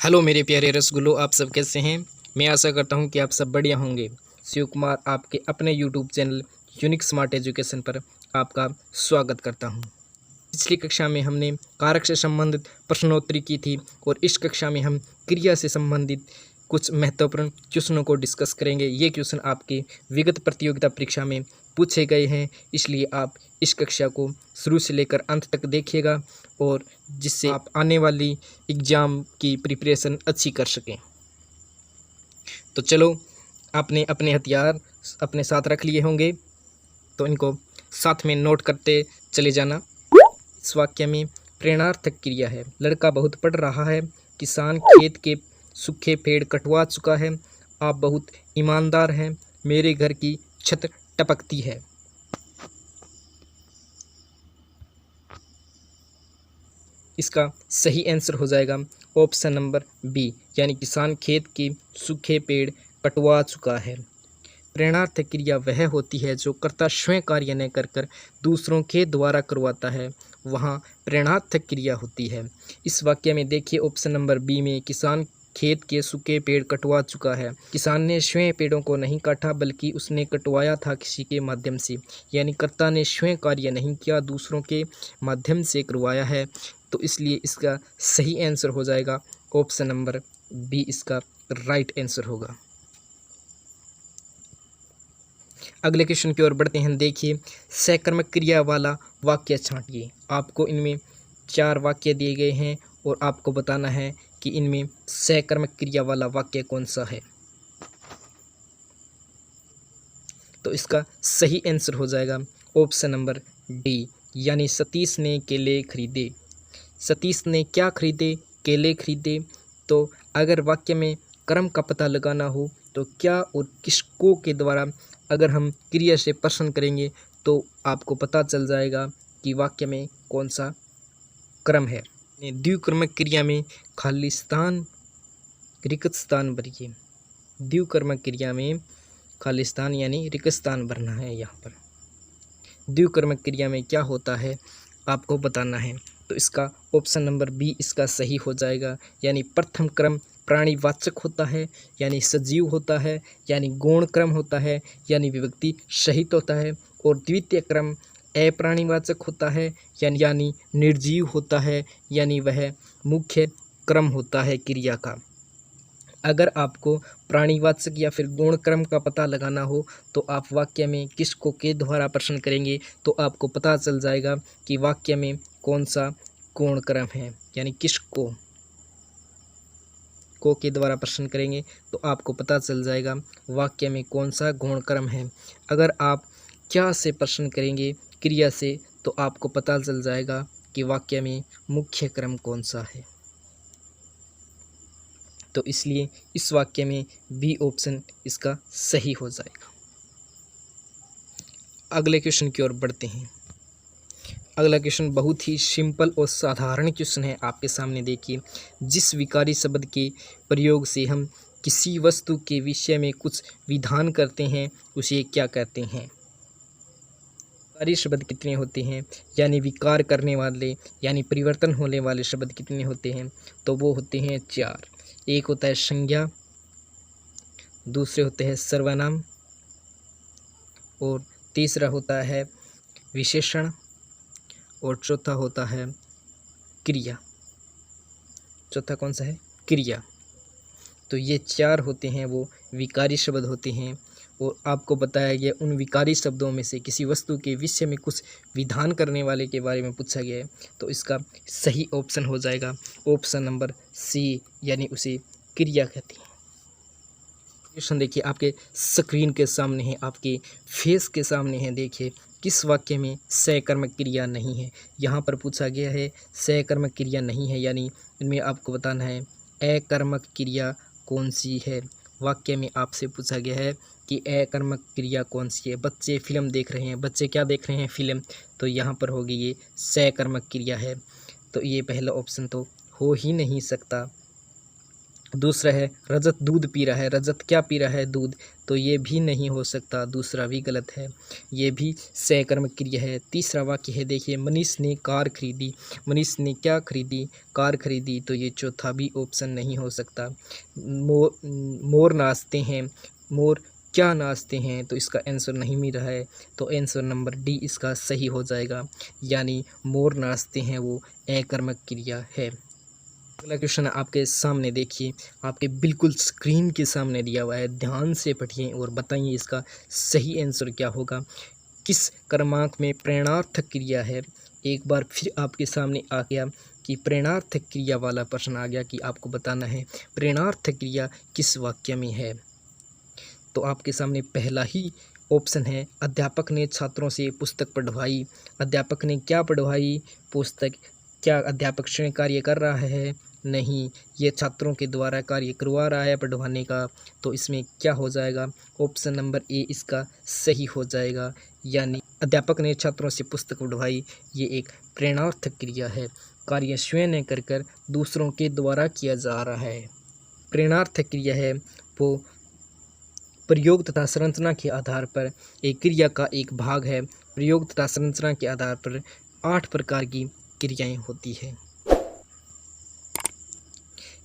Hello मेरे प्यारे रसगुल्लो, आप सब कैसे हैं। मैं आशा करता हूं कि आप सब बढ़िया होंगे। शिव कुमार आपके अपने YouTube channel unique smart education पर आपका स्वागत करता हूं। पिछली कक्षा में हमने कारक से संबंधित प्रश्नोत्तरी की थी और इस कक्षा में हम क्रिया से संबंधित कुछ महत्वपूर्ण क्वेश्चनों को डिस्कस करेंगे। ये क्वेश्चन आपके विगत प्रतियोगिता परीक्षा में पूछे गए हैं, इसलिए आप इस कक्षा को शुरू से लेकर अंत तक देखिएगा और जिससे आप आने वाली एग्ज़ाम की प्रिपरेशन अच्छी कर सकें। तो चलो, आपने अपने हथियार अपने साथ रख लिए होंगे, तो इनको साथ में नोट करते चले जाना। इस वाक्य में प्रेरणार्थक क्रिया है। लड़का बहुत पढ़ रहा है, किसान खेत के सूखे पेड़ कटवा चुका है, आप बहुत ईमानदार हैं, मेरे घर की छत टपकती है। इसका सही आंसर हो जाएगा ऑप्शन नंबर बी, यानी किसान खेत के सूखे पेड़ कटवा चुका है। प्रेरणार्थक क्रिया वह होती है जो कर्ता स्वयं कार्य न कर कर दूसरों के द्वारा करवाता है, वहाँ प्रेरणार्थक क्रिया होती है। इस वाक्य में देखिए ऑप्शन नंबर बी में किसान खेत के सूखे पेड़ कटवा चुका है। किसान ने स्वयं पेड़ों को नहीं काटा बल्कि उसने कटवाया था किसी के माध्यम से, यानी कर्ता ने स्वयं कार्य नहीं किया, दूसरों के माध्यम से करवाया है। तो इसलिए इसका सही आंसर हो जाएगा ऑप्शन नंबर बी, इसका राइट आंसर होगा। अगले क्वेश्चन की ओर बढ़ते हैं। देखिए, सकर्मक क्रिया वाला वाक्य छांटिए। आपको इनमें 4 वाक्य दिए गए हैं और आपको बताना है कि इनमें सकर्मक क्रिया वाला वाक्य कौन सा है। तो इसका सही आंसर हो जाएगा ऑप्शन नंबर डी, यानी सतीश ने केले खरीदे। सतीश ने क्या खरीदे? केले खरीदे। तो अगर वाक्य में क्रम का पता लगाना हो तो क्या और किसको के द्वारा अगर हम क्रिया से प्रश्न करेंगे तो आपको पता चल जाएगा कि वाक्य में कौन सा क्रम है। द्विक्रमक क्रिया में खालिस्तान रिक्त स्थान भरिए। द्विक्रमक क्रिया में खालिस्तान यानी रिक्त स्थान भरना है। यहाँ पर द्विक्रमक क्रिया में क्या होता है आपको बताना है। तो इसका ऑप्शन नंबर बी इसका सही हो जाएगा, यानी प्रथम क्रम प्राणीवाचक होता है, यानी सजीव होता है, यानी गौण क्रम होता है, यानी विभक्ति सहित होता है, और द्वितीय क्रम अप्राणीवाचक होता है, यानी निर्जीव होता है, यानी वह मुख्य क्रम होता है क्रिया का। अगर आपको प्राणीवाचक या फिर गुण क्रम का पता लगाना हो तो आप वाक्य में किसको के द्वारा प्रश्न करेंगे तो आपको पता चल जाएगा कि वाक्य में कौन सा गुण क्रम है, यानी किसको को के द्वारा प्रश्न करेंगे तो आपको पता चल जाएगा वाक्य में कौन सा गुण क्रम है। अगर आप क्या से प्रश्न करेंगे क्रिया से तो आपको पता चल जाएगा कि वाक्य में मुख्य क्रम कौन सा है। तो इसलिए इस वाक्य में बी ऑप्शन इसका सही हो जाएगा। अगले क्वेश्चन की ओर बढ़ते हैं। अगला क्वेश्चन बहुत ही सिंपल और साधारण क्वेश्चन है आपके सामने। देखिए, जिस विकारी शब्द के प्रयोग से हम किसी वस्तु के विषय में कुछ विधान करते हैं उसे क्या कहते हैं। विकारी शब्द कितने होते हैं, यानी विकार करने वाले यानी परिवर्तन होने वाले शब्द कितने होते हैं, तो वो होते हैं 4। एक होता है संज्ञा, दूसरे होते हैं सर्वनाम, और तीसरा होता है विशेषण, और चौथा होता है क्रिया। चौथा कौन सा है? क्रिया। तो ये 4 होते हैं वो विकारी शब्द होते हैं, और आपको बताया गया उन विकारी शब्दों में से किसी वस्तु के विषय में कुछ विधान करने वाले के बारे में पूछा गया है। तो इसका सही ऑप्शन हो जाएगा ऑप्शन नंबर सी, यानी उसे क्रिया कहते हैं। क्वेश्चन देखिए आपके स्क्रीन के सामने है, आपके फेस के सामने है। देखिए, किस वाक्य में सकर्मक क्रिया नहीं है। यहाँ पर पूछा गया है सकर्मक क्रिया नहीं है, यानी इनमें आपको बताना है अकर्मक क्रिया कौन सी है। वाक्य में आपसे पूछा गया है कि अकर्मक क्रिया कौन सी है। बच्चे फिल्म देख रहे हैं, बच्चे क्या देख रहे हैं? फिल्म। तो यहाँ पर होगी ये सकर्मक क्रिया है। तो ये पहला ऑप्शन तो हो ही नहीं सकता। दूसरा है रजत दूध पी रहा है, रजत क्या पी रहा है? दूध। तो ये भी नहीं हो सकता, दूसरा भी गलत है, ये भी सकर्मक क्रिया है। तीसरा वाक्य है देखिए, मनीष ने कार खरीदी, मनीष ने क्या खरीदी? कार खरीदी। तो ये चौथा भी ऑप्शन नहीं हो सकता। मोर नाचते हैं, मोर क्या नाचते हैं? तो इसका आंसर नहीं मिल रहा है, तो आंसर नंबर डी इसका सही हो जाएगा, यानी मोर नाचते हैं वो अकर्मक क्रिया है। अगला क्वेश्चन आपके सामने देखिए, आपके बिल्कुल स्क्रीन के सामने दिया हुआ है, ध्यान से पढ़िए और बताइए इसका सही आंसर क्या होगा। किस क्रमांक में प्रेरणार्थक क्रिया है? एक बार फिर आपके सामने आ गया कि प्रेरणार्थक क्रिया वाला प्रश्न आ गया कि आपको बताना है प्रेरणार्थक क्रिया किस वाक्य में है। तो आपके सामने पहला ही ऑप्शन है, अध्यापक ने छात्रों से पुस्तक पढ़वाई। अध्यापक ने क्या पढ़वाई? पुस्तक। क्या अध्यापक स्वयं कार्य कर रहा है? नहीं, ये छात्रों के द्वारा कार्य करवा रहा है पढ़वाने का। तो इसमें क्या हो जाएगा? ऑप्शन नंबर ए इसका सही हो जाएगा, यानी अध्यापक ने छात्रों से पुस्तक पढ़वाई, ये एक प्रेरणार्थक क्रिया है। कार्य स्वयं ने कर दूसरों के द्वारा किया जा रहा है। प्रेरणार्थक क्रिया है वो प्रयोग तथा संरचना के आधार पर एक क्रिया का एक भाग है। प्रयोग तथा संरचना के आधार पर 8 प्रकार की क्रियाएं होती है।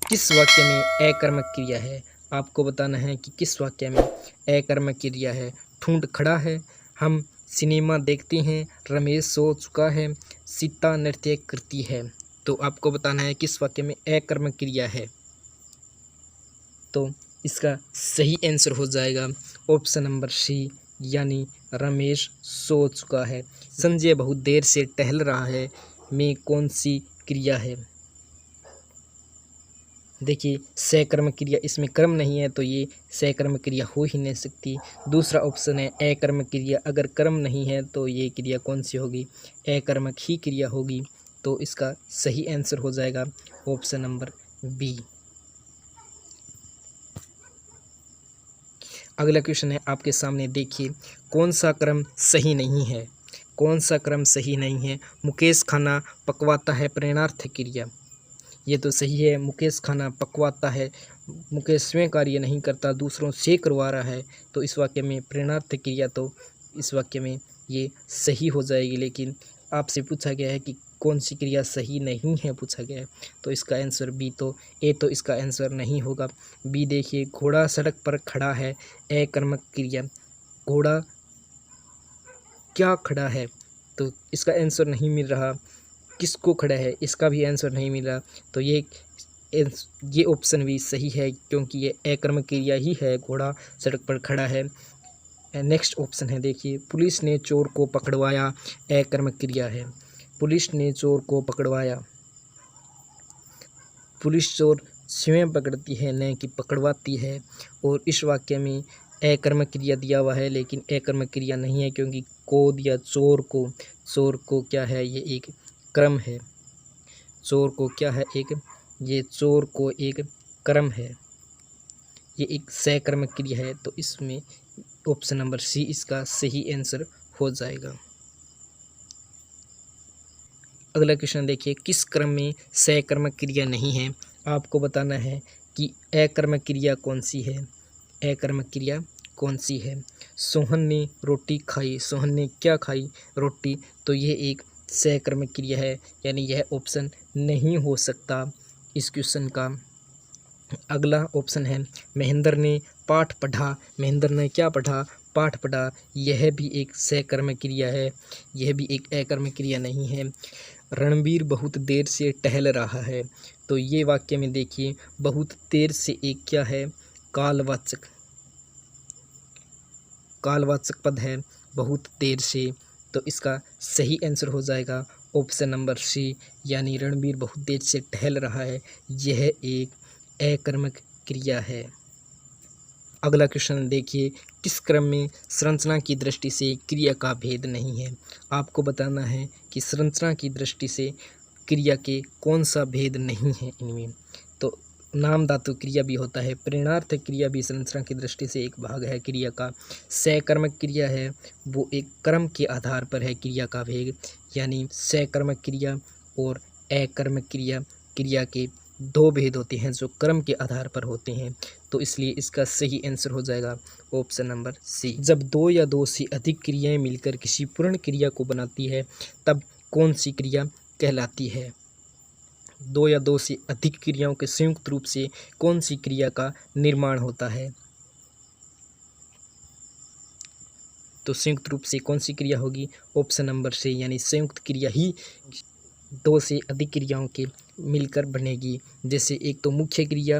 किस वाक्य में अकर्मक क्रिया है? आपको बताना है कि किस वाक्य में अकर्मक क्रिया है। ठूंठ खड़ा है, हम सिनेमा देखते हैं, रमेश सो चुका है, सीता नृत्य करती है। तो आपको बताना है किस वाक्य में अकर्मक क्रिया है। तो इसका सही आंसर हो जाएगा ऑप्शन नंबर सी, यानी रमेश सो चुका है। संजय बहुत देर से टहल रहा है में कौन सी क्रिया है? देखिए, सकर्मक क्रिया, इसमें क्रम नहीं है तो ये सकर्मक क्रिया हो ही नहीं सकती। दूसरा ऑप्शन है अकर्मक क्रिया, अगर क्रम नहीं है तो ये क्रिया कौन सी होगी? अकर्मक ही क्रिया होगी। तो इसका सही आंसर हो जाएगा ऑप्शन नंबर बी। अगला क्वेश्चन है आपके सामने देखिए, कौन सा क्रम सही नहीं है? कौन सा क्रम सही नहीं है? मुकेश खाना पकवाता है प्रेरणार्थक क्रिया, ये तो सही है। मुकेश खाना पकवाता है, मुकेश स्वयं कार्य नहीं करता, दूसरों से करवा रहा है। तो इस वाक्य में प्रेरणार्थक क्रिया, तो इस वाक्य में ये सही हो जाएगी। लेकिन आपसे पूछा गया है कि कौन सी क्रिया सही नहीं है, पूछा गया है, तो इसका आंसर बी, तो ए तो इसका आंसर नहीं होगा। बी देखिए, घोड़ा सड़क पर खड़ा है अकर्मक क्रिया। घोड़ा क्या खड़ा है? तो इसका आंसर नहीं मिल रहा। किसको खड़ा है? इसका भी आंसर नहीं मिल रहा। तो ये ऑप्शन भी सही है, क्योंकि ये अकर्मक क्रिया ही है, घोड़ा सड़क पर खड़ा है। नेक्स्ट ऑप्शन है देखिए, पुलिस ने चोर को पकड़वाया अकर्मक क्रिया है। पुलिस ने चोर को पकड़वाया, पुलिस चोर स्वयं पकड़ती है न कि पकड़वाती है। और इस वाक्य में अकर्मक क्रिया दिया हुआ है, लेकिन अकर्मक क्रिया नहीं है, क्योंकि को दिया चोर को क्या है? ये एक क्रम है। चोर को क्या है? ये चोर को एक क्रम है, ये एक सकर्मक क्रिया है। तो इसमें ऑप्शन नंबर सी इसका सही आंसर हो जाएगा। अगला क्वेश्चन देखिए, किस क्रम में सकर्मक क्रिया नहीं है? आपको बताना है कि अकर्मक क्रिया कौन सी है, अकर्मक क्रिया कौन सी है। सोहन ने रोटी खाई, सोहन ने क्या खाई? रोटी। तो ये एक सकर्मक क्रिया है, यानी यह ऑप्शन नहीं हो सकता इस क्वेश्चन का। अगला ऑप्शन है महेंद्र ने पाठ पढ़ा, महेंद्र ने क्या पढ़ा? पाठ पढ़ा। यह भी एक सकर्मक क्रिया है, यह भी एक अकर्मक क्रिया नहीं है। रणबीर बहुत देर से टहल रहा है, तो ये वाक्य में देखिए, बहुत देर से एक क्या है? कालवाचक पद है, बहुत देर से। तो इसका सही आंसर हो जाएगा ऑप्शन नंबर सी, यानी रणबीर बहुत देर से टहल रहा है, यह एक अकर्मक क्रिया है। अगला क्वेश्चन देखिए, किस क्रम में संरचना की दृष्टि से क्रिया का भेद नहीं है? आपको बताना है कि संरचना की दृष्टि से क्रिया के कौन सा भेद नहीं है इनमें। तो नाम धातु क्रिया भी होता है, प्रेरणार्थक क्रिया भी संरचना की दृष्टि से एक भाग है क्रिया का। सकर्मक क्रिया है वो एक क्रम के आधार पर है क्रिया का भेद, यानी सकर्मक क्रिया और अकर्मक क्रिया क्रिया के दो भेद होते हैं जो क्रम के आधार पर होते हैं, तो इसलिए इसका सही आंसर हो जाएगा ऑप्शन नंबर सी। जब दो या दो से अधिक क्रियाएं मिलकर किसी पूर्ण क्रिया को बनाती है तब कौन सी क्रिया कहलाती है? दो या दो से अधिक क्रियाओं के संयुक्त रूप से कौन सी क्रिया का निर्माण होता है? तो संयुक्त रूप से कौन सी क्रिया होगी? ऑप्शन नंबर सी, यानी संयुक्त क्रिया ही दो से अधिक क्रियाओं के मिलकर बनेगी। जैसे एक तो मुख्य क्रिया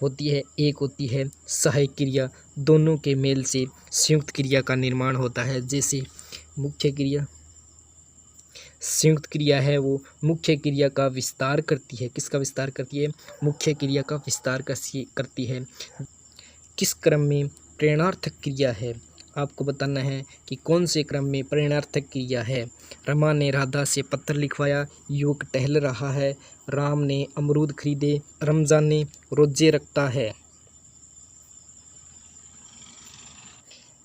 होती है, एक होती है सहायक क्रिया, दोनों के मेल से संयुक्त क्रिया का निर्माण होता है। जैसे मुख्य क्रिया, संयुक्त क्रिया है वो मुख्य क्रिया का विस्तार करती है। किसका विस्तार करती है? मुख्य क्रिया का विस्तार करती है। किस क्रम में प्रेरणार्थक क्रिया है? आपको बताना है कि कौन से क्रम में प्रेरणार्थक क्रिया है। रमा ने राधा से पत्र लिखवाया, युवक टहल रहा है, राम ने अमरूद खरीदे, रमजान ने रोजे रखता है।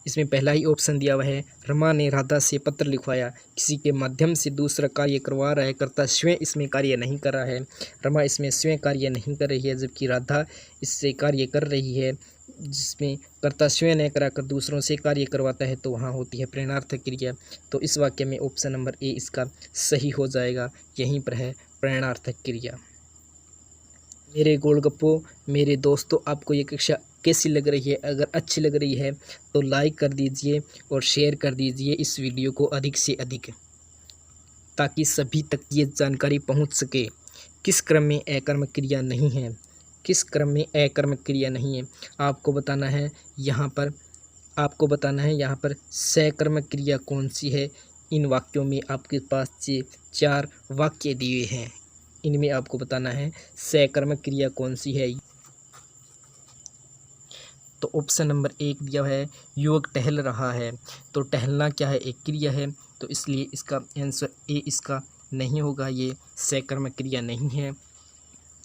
इसमें पहला ही ऑप्शन दिया हुआ है, रमा ने राधा से पत्र लिखवाया, किसी के माध्यम से दूसरा कार्य करवा रहा है, कर्ता स्वयं इसमें कार्य नहीं कर रहा है। रमा इसमें स्वयं कार्य नहीं कर रही है, जबकि राधा इससे कार्य कर रही है। जिसमें कर्ता स्वयं न कराकर दूसरों से कार्य करवाता है तो वहाँ होती है प्रेरणार्थक क्रिया। तो इस वाक्य में ऑप्शन नंबर ए इसका सही हो जाएगा, यहीं पर है प्रेरणार्थक क्रिया। मेरे गोलगप्पों, मेरे दोस्तों, आपको ये कक्षा कैसी लग रही है? अगर अच्छी लग रही है तो लाइक कर दीजिए और शेयर कर दीजिए इस वीडियो को अधिक से अधिक, ताकि सभी तक ये जानकारी पहुंच सके। किस क्रम में अकर्मक क्रिया नहीं है? किस क्रम में अकर्मक क्रिया नहीं है? आपको बताना है यहाँ पर सकर्मक क्रिया कौन सी है। इन वाक्यों में आपके पास ये 4 वाक्य दिए हैं, इनमें आपको बताना है सकर्मक क्रिया कौन सी है। तो ऑप्शन नंबर 1 दिया है, युवक टहल रहा है। तो टहलना क्या है? एक क्रिया है, तो इसलिए इसका आंसर ए इसका नहीं होगा, ये सकर्मक क्रिया नहीं है।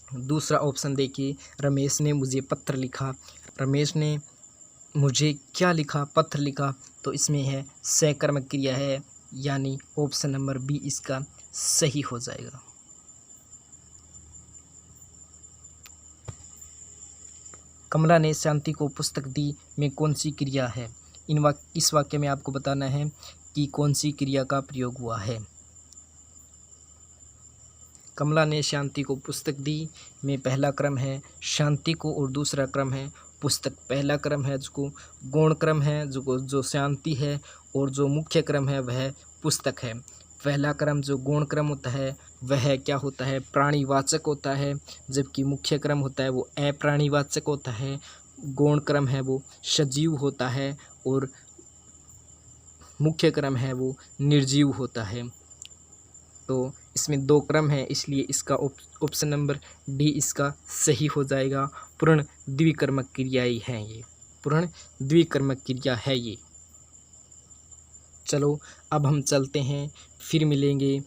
दूसरा ऑप्शन देखिए, रमेश ने मुझे पत्र लिखा। रमेश ने मुझे क्या लिखा? पत्र लिखा। तो इसमें है सकर्मक क्रिया है, यानी ऑप्शन नंबर बी इसका सही हो जाएगा। कमला ने शांति को पुस्तक दी में कौन सी क्रिया है? इस वाक्य में आपको बताना है कि कौन सी क्रिया का प्रयोग हुआ है। कमला ने शांति को पुस्तक दी में पहला क्रम है शांति को और दूसरा क्रम है पुस्तक। पहला क्रम है जो गौण क्रम है जो शांति है, और जो मुख्य क्रम है वह पुस्तक है। पहला क्रम जो गौण क्रम होता है वह क्या होता है? प्राणीवाचक होता है, जबकि मुख्य क्रम होता है वो अप्राणीवाचक होता है। गौण क्रम है वो सजीव होता है और मुख्य क्रम है वो निर्जीव होता है। तो इसमें 2 क्रम है, इसलिए इसका ऑप्शन नंबर डी इसका सही हो जाएगा। पूर्ण द्विकर्मक क्रियाएं हैं ये, पूर्ण द्विकर्मक क्रिया है ये। चलो अब हम चलते हैं, फिर मिलेंगे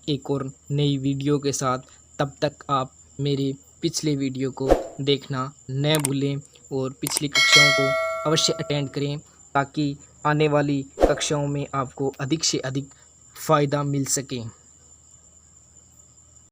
एक और नई वीडियो के साथ। तब तक आप मेरे पिछले वीडियो को देखना न भूलें और पिछली कक्षाओं को अवश्य अटेंड करें, ताकि आने वाली कक्षाओं में आपको अधिक से अधिक फ़ायदा मिल सके।